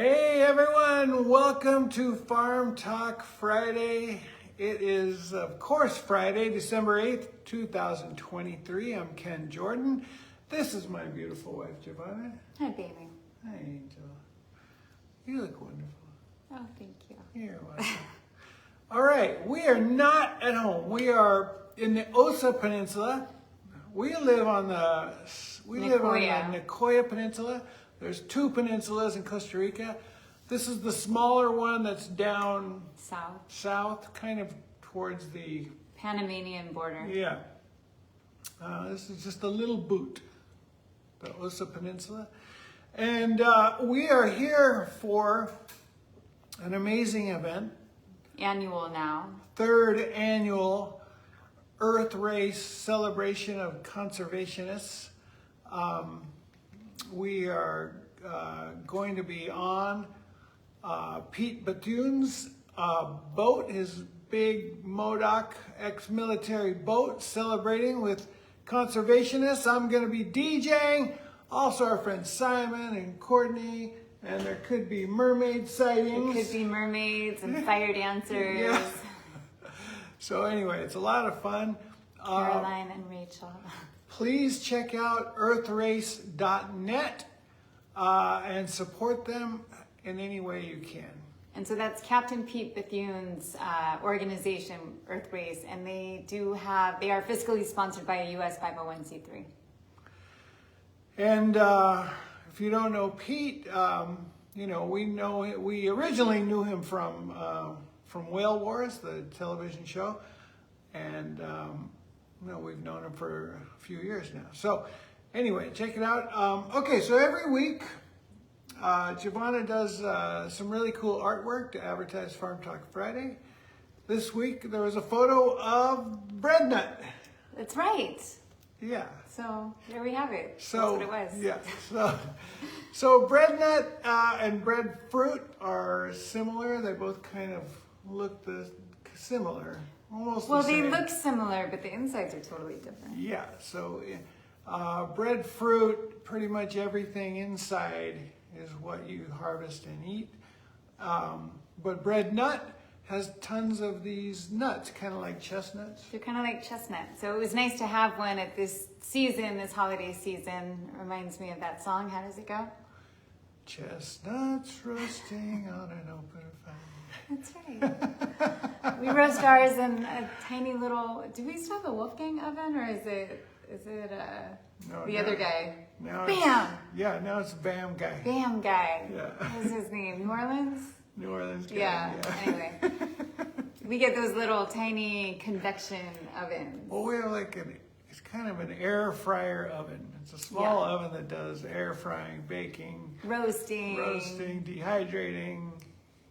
Hey everyone, welcome to Farm Talk Friday. It is, of course, Friday, December 8th, 2023. I'm Ken Jordan. This is my beautiful wife, Giovanna. Hi, baby. Hi, Angel. You look wonderful. Oh, thank you. You're welcome. All right, we are not at home. We are in the Osa Peninsula. We live on the Nicoya Peninsula. There's two peninsulas in Costa Rica. This is the smaller one that's down south, kind of towards the Panamanian border. Yeah. This is just a little boot, the Osa Peninsula. And we are here for an amazing event. Annual now. Third annual Earthrace celebration of conservationists. We are going to be on Pete Bethune's boat, his big Modoc ex-military boat, celebrating with conservationists. I'm going to be DJing. Also our friends Simon and Courtney, and there could be mermaid sightings. There could be mermaids and fire dancers. Yeah. So anyway, it's a lot of fun. Caroline and Rachel. Please check out earthrace.net and support them in any way you can. And so that's Captain Pete Bethune's organization, Earthrace, and they are fiscally sponsored by a U.S. 501c3. And if you don't know Pete, we originally knew him from Whale Wars, the television show, and we've known him for a few years now. So anyway, check it out. Okay, so every week, Giovanna does some really cool artwork to advertise Farm Talk Friday. This week, there was a photo of Breadnut. That's right. Yeah. So there we have it. So, that's what it was. Yeah. So breadnut and breadfruit are similar. They both kind of look similar. Almost well, the same. they look similar, but the insides are totally different. Yeah, so breadfruit, pretty much everything inside is what you harvest and eat. But breadnut has tons of these nuts, kind of like chestnuts. They're kind of like chestnuts. So it was nice to have one at this season, this holiday season. It reminds me of that song. How does it go? Chestnuts roasting on an open fire. That's right. We roast ours in a tiny little. Do we still have a Wolfgang oven, or is it the other guy? Now Bam. Now it's Bam guy. Bam guy. Yeah. What was his name? New Orleans. New Orleans guy. Yeah. Anyway, we get those little tiny convection ovens. Well, we have it's kind of an air fryer oven. It's a small oven that does air frying, baking, roasting, dehydrating.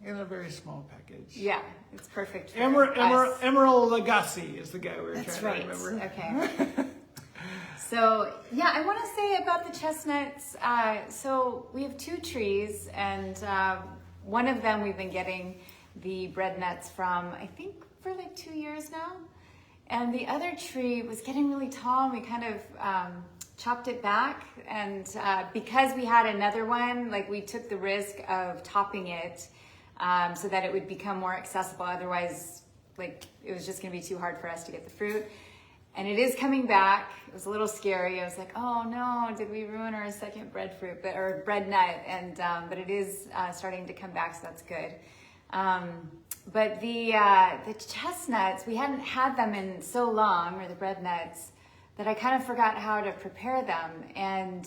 In a very small package. Yeah, it's perfect for Emerald Lagasse is the guy we were trying to remember. Okay. So, yeah, I want to say about the chestnuts. So we have two trees, and one of them we've been getting the breadnuts from, I think, for like 2 years now. And the other tree was getting really tall, and we kind of chopped it back. And because we had another one, we took the risk of topping it so that it would become more accessible. Otherwise, it was just going to be too hard for us to get the fruit. And it is coming back. It was a little scary. I was like, oh no, did we ruin our second breadfruit or breadnut? And but it is starting to come back, so that's good. But the chestnuts, we hadn't had them in so long, or the breadnuts, that I kind of forgot how to prepare them. And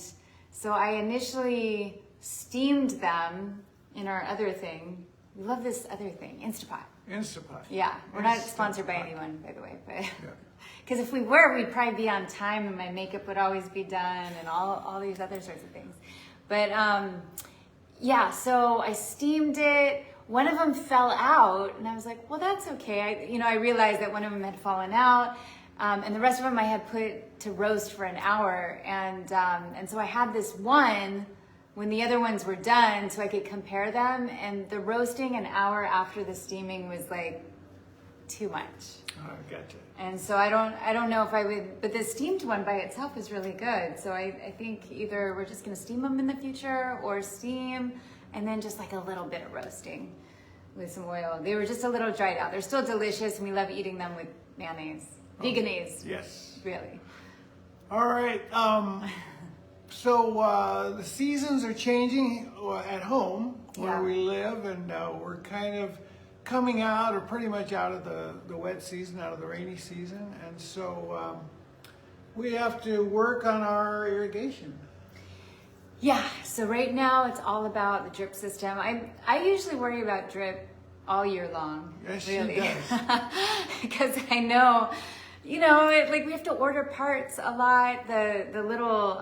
so I initially steamed them in our other thing. We love this other thing, Instapot. Instapot. Yeah, we're not sponsored by anyone, by the way, but because if we were, we'd probably be on time, and my makeup would always be done, and all these other sorts of things. But so I steamed it. One of them fell out, and I was like, well, that's okay. I realized that one of them had fallen out, and the rest of them I had put to roast for an hour, and so I had this one when the other ones were done, so I could compare them. And the roasting an hour after the steaming was too much. Oh, gotcha. And so I don't know if I would, but the steamed one by itself is really good. So I think either we're just going to steam them in the future, or steam and then just like a little bit of roasting with some oil. They were just a little dried out. They're still delicious, and we love eating them with mayonnaise. Veganese. Yes. Really. All right. So the seasons are changing at home where we live, and we're kind of coming out, or pretty much out of the wet season, out of the rainy season, and so we have to work on our irrigation. Yeah, so right now it's all about the drip system. I usually worry about drip all year long. Yes, really. she does. Because I know, like we have to order parts a lot. The little,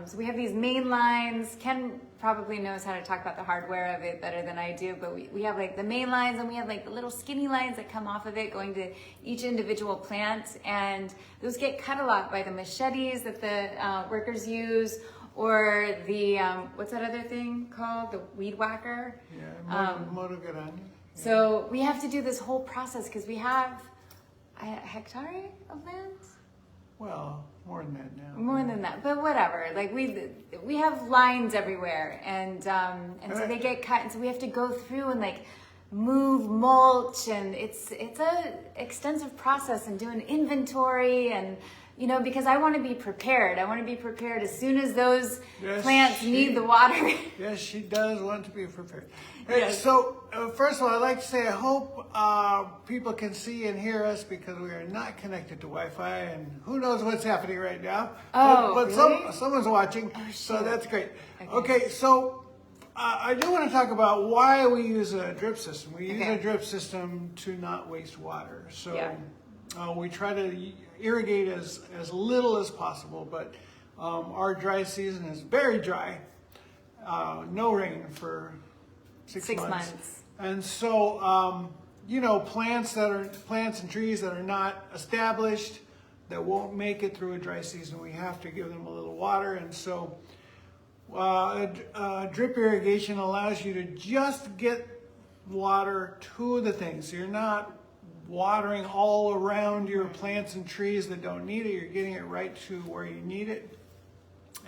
so we have these main lines. Ken probably knows how to talk about the hardware of it better than I do, but we have like the main lines, and we have like the little skinny lines that come off of it going to each individual plant, and those get cut a lot by the machetes that the workers use, or the, what's that other thing called? The weed whacker? Yeah, motogarani. So we have to do this whole process because we have a hectare of land? Well, more than that now. More than that, but whatever. Like we have lines everywhere, and so they get cut, and so we have to go through and like move mulch, and it's a extensive process, and do an inventory, and because I want to be prepared. I want to be prepared as soon as those plants need the water. Yes, she does want to be prepared. Yes. So, first of all, I'd like to say I hope people can see and hear us, because we are not connected to Wi-Fi, and who knows what's happening right now. Oh, but really? Someone's watching, Oh, so that's great. Okay. Okay, so I do want to talk about why we use a drip system. We use a drip system to not waste water. So we try to irrigate as little as possible, but our dry season is very dry. No rain for six months. And so, plants and trees that are not established, that won't make it through a dry season, we have to give them a little water. And so drip irrigation allows you to just get water to the things. So you're not watering all around your plants and trees that don't need it. You're getting it right to where you need it.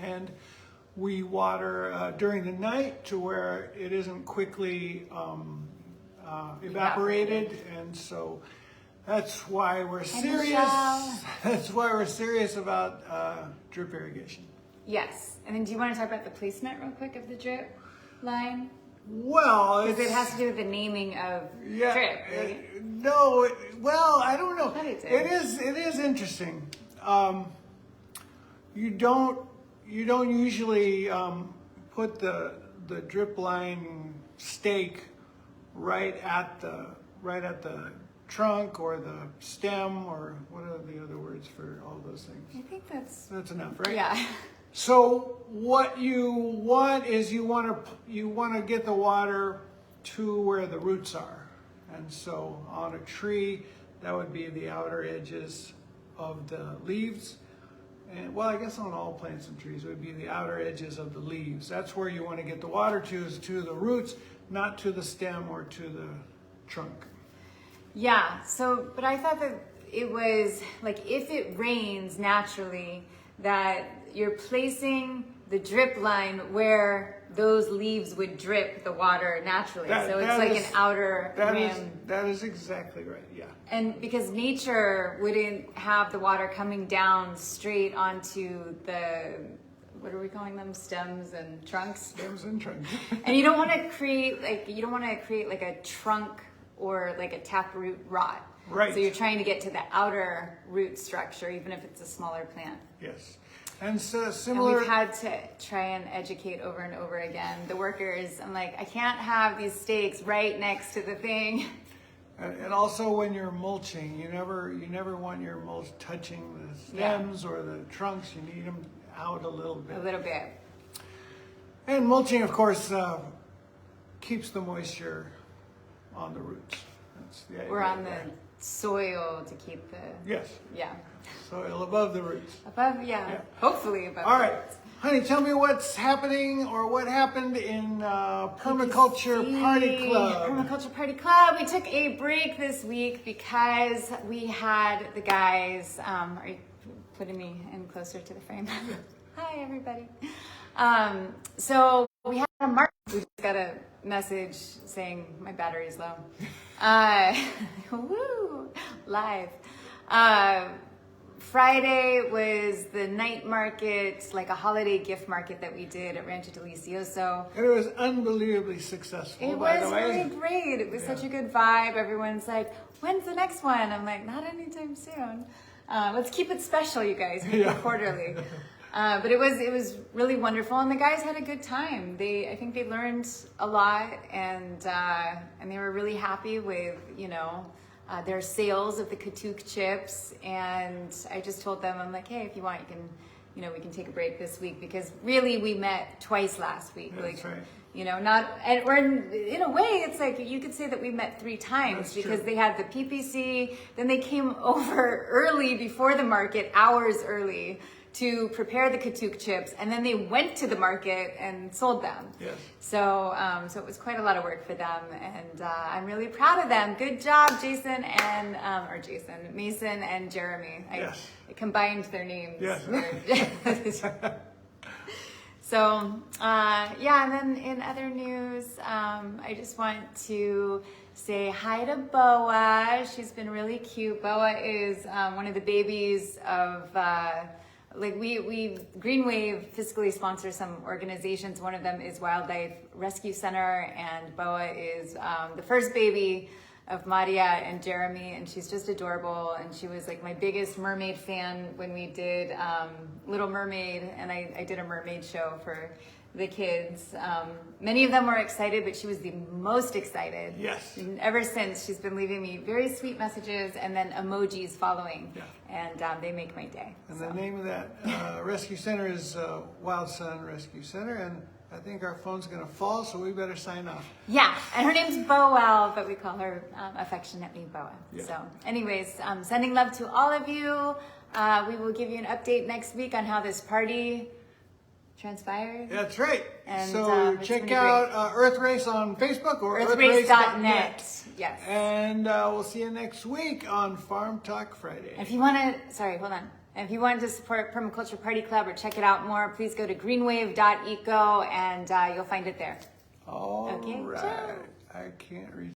And we water during the night to where it isn't quickly evaporated. And so that's why we're serious. That's why we're serious about drip irrigation. Yes. And then do you want to talk about the placement real quick of the drip line? Well, because it has to do with the naming of drip, right? I don't know. It is interesting. You don't usually put the drip line stake right at the trunk or the stem, or what are the other words for all those things? I think that's enough, right? Yeah. So what you want is you want to get the water to where the roots are. And so on a tree, that would be the outer edges of the leaves. And well, I guess on all plants and trees, it would be the outer edges of the leaves. That's where you want to get the water to, is to the roots, not to the stem or to the trunk. Yeah, but I thought that it was like, if it rains naturally, that you're placing the drip line where those leaves would drip the water naturally. So it's like an outer rim. That is exactly right, yeah. And because nature wouldn't have the water coming down straight onto the, what are we calling them? Stems and trunks? Stems and trunks. And you don't want to create like a trunk or like a taproot rot. Right. So you're trying to get to the outer root structure, even if it's a smaller plant. Yes. And so similar. And we've had to try and educate over and over again the workers. I'm like, I can't have these stakes right next to the thing. And also when you're mulching, you never want your mulch touching the stems or the trunks. You need them out a little bit. A little bit. And mulching, of course, keeps the moisture on the roots. That's the idea. We're on the soil to keep the... Yes. Yeah. Soil above the roots. Above, yeah. Hopefully above All the right. roots. Honey, tell me what's happening or what happened in Permaculture Party Club. Permaculture Party Club. We took a break this week because we had the guys, are you putting me in closer to the frame? Hi, everybody. So we had a market We just got a message saying my battery's low. Woo! Live. Friday was the night market, like a holiday gift market that we did at Rancho Delicioso. And it was unbelievably successful, It by was the way. really great. It was such a good vibe. Everyone's like, when's the next one? I'm like, not anytime soon. Let's keep it special, you guys. Make it quarterly. But it was really wonderful, and the guys had a good time. I think they learned a lot, and they were really happy with their sales of the Katuk chips. And I just told them, I'm like, hey, if you want, you can, we can take a break this week, because really we met twice last week. That's right. Or in a way, it's like you could say that we met 3 times. That's because true. they had the PPC, then they came over early before the market, hours early, to prepare the Katuk chips, and then they went to the market and sold them. Yes. So it was quite a lot of work for them, and I'm really proud of them. Good job, Mason and Jeremy. I combined their names. Yes. So, and then in other news, I just want to say hi to Boa. She's been really cute. Boa is one of the babies of, we Green Wave fiscally sponsors some organizations. One of them is Wildlife Rescue Center, and Boa is the first baby of Maria and Jeremy, and she's just adorable. And she was like my biggest mermaid fan when we did Little Mermaid, and I did a mermaid show for the kids. Many of them were excited, but she was the most excited. Yes. And ever since, she's been leaving me very sweet messages and then emojis following, and they make my day. And the name of that rescue center is Wild Sun Rescue Center, and I think our phone's going to fall, so we better sign off. Yeah, and her name's Boel, but we call her affectionately Boa. Yeah. So anyways, sending love to all of you. We will give you an update next week on how this party transpired. That's right. And, so it's check been out Earthrace on Facebook or Earthrace.net. Yes. And we'll see you next week on Farm Talk Friday. If you want to, hold on. If you want to support Permaculture Party Club or check it out more, please go to greenwave.eco, and you'll find it there. All Okay, right. ciao. I can't read.